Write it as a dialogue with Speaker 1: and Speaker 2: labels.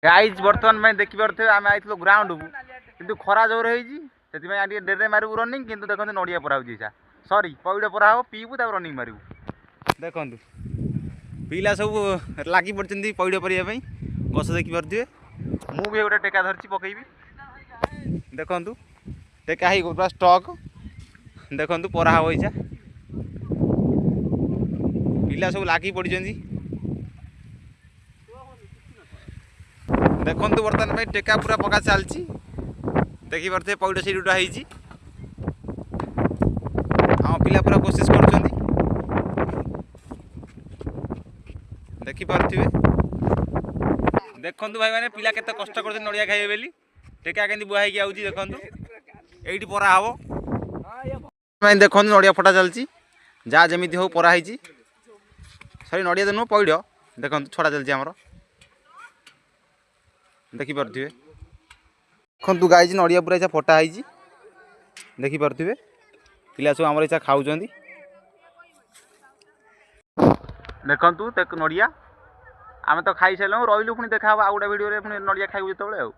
Speaker 1: Guys बर्तमान देखिपे आम आई ground को किंतु खरा जोर से डेरे मारू रनिंग किंतु देखते नड़िया परा हो सरी पईड़ परा हम पीबू रनिंग मारू देखु पिला सब लगी पड़ते पईड़ पर गछ देखिपे मुझे गोटे टेका धरची पकईबी देखु टेका ही पूरा स्टक देखु परा हम इच्छा पिला सब लगी पड़ी देखु बर्तमान टेका पूरा पका चलती देखिपे पईड़ से होती हाँ पिला पूरा कोशिश कर देखिपे देखु भाई मैंने पिला केते कष्ट कर नड़िया खाइबे बेली टेका के बुहाई आउची देखु ये परा हम देखु नड़िया फटा चलती जहाँ जमी हो परा सरी नड़िया तो नुह पईड़ देखु छड़ा चलती आमर देखिपे देखु गाई नड़िया पूरा इच्छा फटा देखिपे पिला सब आमर इच्छा खाऊ देखु नड़िया आम तो खाई सारे रही पुणी देखा आउ गोटे भिडियो नड़िया खाइबू जो।